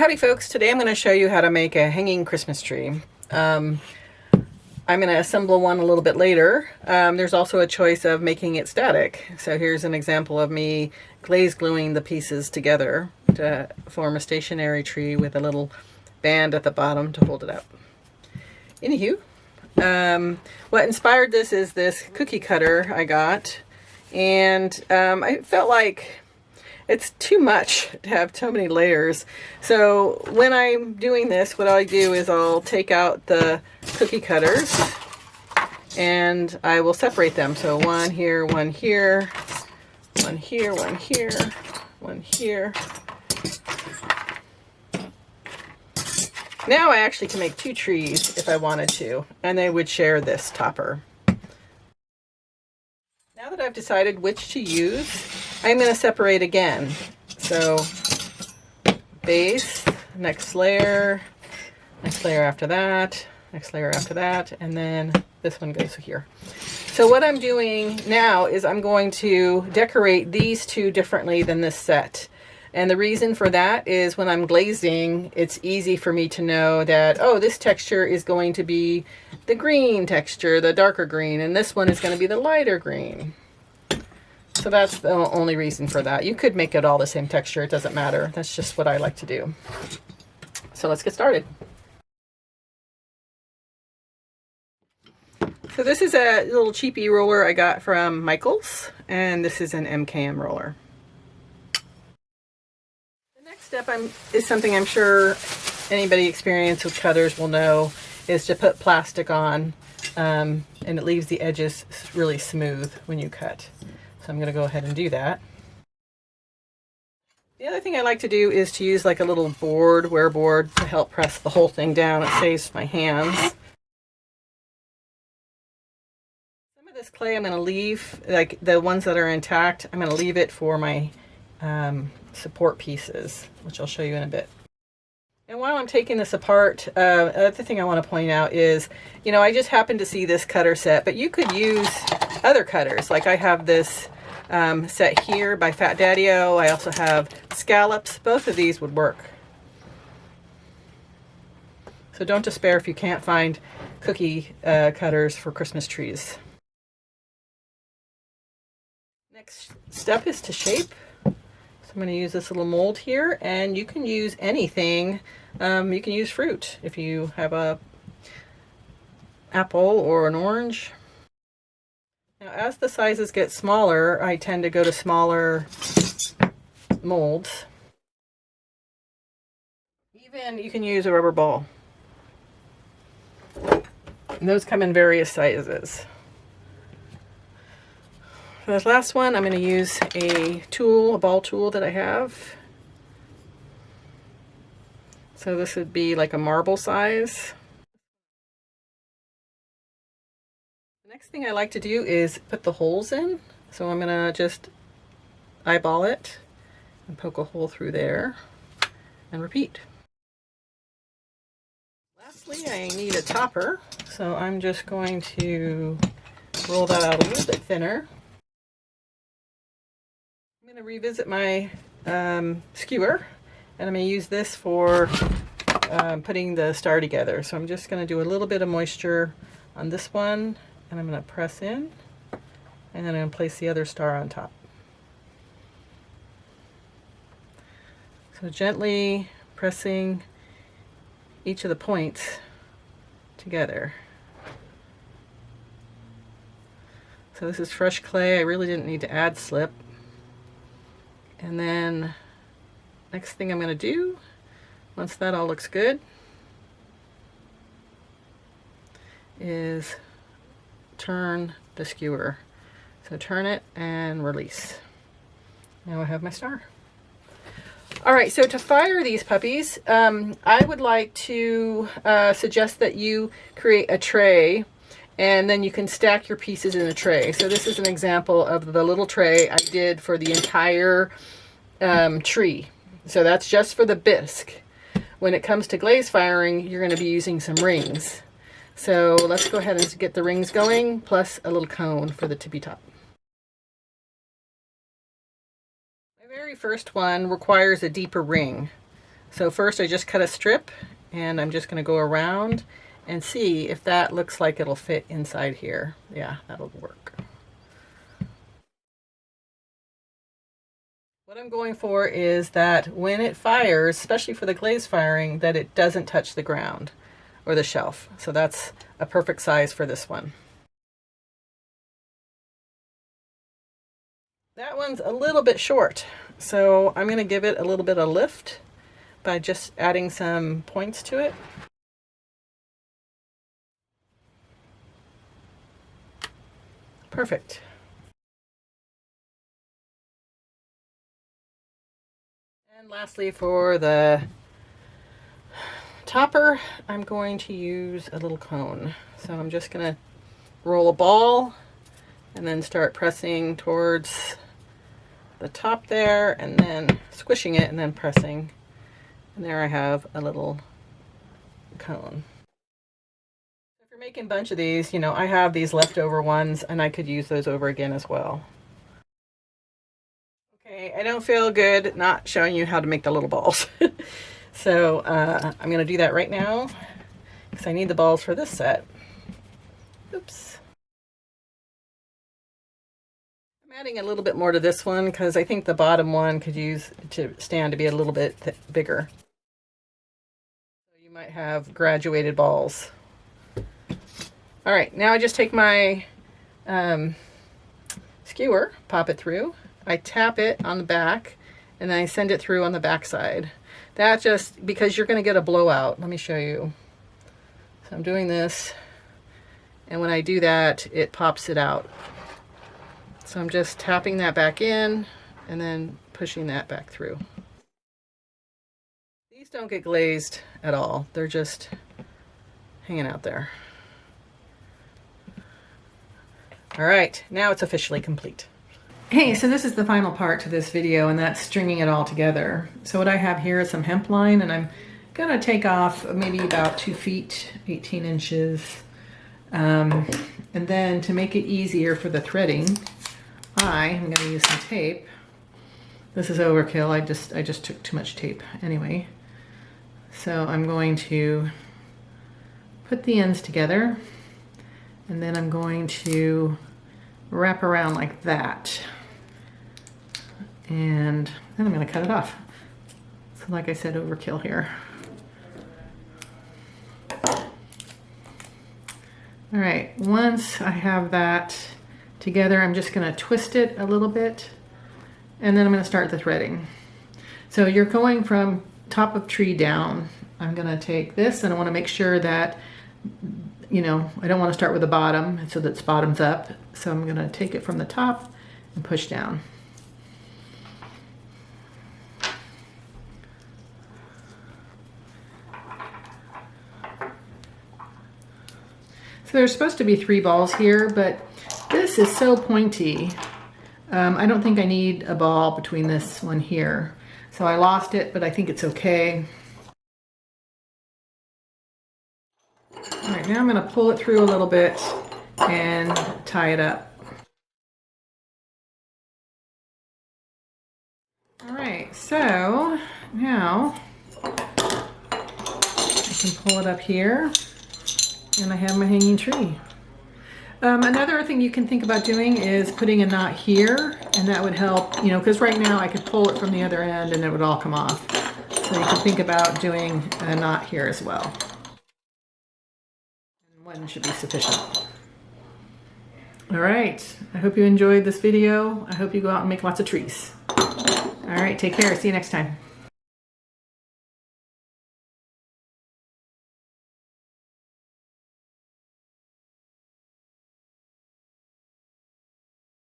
Howdy folks, today I'm going to show you how to make a hanging Christmas tree. I'm going to assemble one a little bit later. There's also a choice of making it static. So here's an example of me glaze gluing the pieces together to form a stationary tree with a little band at the bottom to hold it up. Anywho, what inspired this is this cookie cutter I got, and I felt like it's too much to have so many layers. So when I'm doing this, what I do is I'll take out the cookie cutters and I will separate them. So one here, one here, one here, one here, one here. Now I actually can make two trees if I wanted to, and they would share this topper. Now that I've decided which to use, I'm going to separate again. So base, next layer after that, next layer after that, and then this one goes here. So what I'm doing now is I'm going to decorate these two differently than this set. And the reason for that is when I'm glazing, it's easy for me to know that, oh, this texture is going to be the green texture, the darker green, and this one is going to be the lighter green. So that's the only reason for that. You could make it all the same texture, it doesn't matter. That's just what I like to do. So let's get started. So this is a little cheapy roller I got from Michaels, and this is an MKM roller. The next step is something I'm sure anybody experienced with cutters will know, is to put plastic on, and it leaves the edges really smooth when you cut. So I'm going to go ahead and do that. The other thing I like to do is to use like a little board, wear board, to help press the whole thing down. It saves my hands. Some of this clay I'm going to leave, like the ones that are intact, I'm going to leave it for my support pieces, which I'll show you in a bit. And while I'm taking this apart, the other thing I want to point out is, you know, I just happened to see this cutter set, but you could use other cutters. Like I have this set here by Fat Daddy-O. I also have scallops. Both of these would work. So don't despair if you can't find cookie cutters for Christmas trees. Next step is to shape. I'm going to use this little mold here, and you can use anything. You can use fruit if you have a apple or an orange. Now, as the sizes get smaller, I tend to go to smaller molds. Even you can use a rubber ball. And those come in various sizes. For this last one, I'm going to use a tool, a ball tool that I have. So this would be like a marble size. The next thing I like to do is put the holes in. So I'm going to just eyeball it and poke a hole through there and repeat. Lastly, I need a topper. So I'm just going to roll that out a little bit thinner. I'm going to revisit my skewer, and I'm going to use this for putting the star together. So I'm just going to do a little bit of moisture on this one, and I'm going to press in, and then I'm going to place the other star on top. So gently pressing each of the points together. So this is fresh clay. I really didn't need to add slip. And then next thing I'm going to do, once that all looks good, is turn the skewer. So turn it and release. Now I have my star. All right, so to fire these puppies, I would like to suggest that you create a tray, and then you can stack your pieces in a tray. So this is an example of the little tray I did for the entire tree. So that's just for the bisque. When it comes to glaze firing, you're going to be using some rings. So let's go ahead and get the rings going, plus a little cone for the tippy top. My very first one requires a deeper ring. So first I just cut a strip, and I'm just going to go around and see if that looks like it'll fit inside here. Yeah, that'll work. What I'm going for is that when it fires, especially for the glaze firing, that it doesn't touch the ground or the shelf. So that's a perfect size for this one. That one's a little bit short, so I'm going to give it a little bit of lift by just adding some points to it. Perfect. And lastly, for the topper, I'm going to use a little cone. So I'm just going to roll a ball and then start pressing towards the top there, and then squishing it and then pressing. And there I have a little cone. If you're making a bunch of these, you know, I have these leftover ones and I could use those over again as well. Okay, I don't feel good not showing you how to make the little balls. So I'm going to do that right now because I need the balls for this set. Oops. I'm adding a little bit more to this one because I think the bottom one could use to stand to be a little bit bigger. So you might have graduated balls. All right, now I just take my skewer, pop it through. I tap it on the back, and then I send it through on the back side. That just, because you're going to get a blowout. Let me show you. So I'm doing this, and when I do that, it pops it out. So I'm just tapping that back in and then pushing that back through. These don't get glazed at all. They're just hanging out there. All right, now it's officially complete. Hey, so this is the final part to this video, and that's stringing it all together. So what I have here is some hemp line, and I'm gonna take off maybe about 2 feet, 18 inches. And then to make it easier for the threading, I am going to use some tape. This is overkill. I just took too much tape anyway. So I'm going to put the ends together, and then I'm going to wrap around like that. And then I'm going to cut it off. So like I said, overkill here. All right, once I have that together, I'm just going to twist it a little bit, and then I'm going to start the threading. So you're going from top of tree down. I'm going to take this, and I want to make sure that, you know, I don't want to start with the bottom so that it's bottoms up. So I'm going to take it from the top and push down. So there's supposed to be 3 balls here, but this is so pointy. I don't think I need a ball between this one here. So I lost it, but I think it's okay. All right, now I'm going to pull it through a little bit and tie it up. All right, so now I can pull it up here, and I have my hanging tree. Another thing you can think about doing is putting a knot here, and that would help, you know, because right now I could pull it from the other end and it would all come off. So you can think about doing a knot here as well. And one should be sufficient. All right, I hope you enjoyed this video. I hope you go out and make lots of trees. All right, take care. See you next time.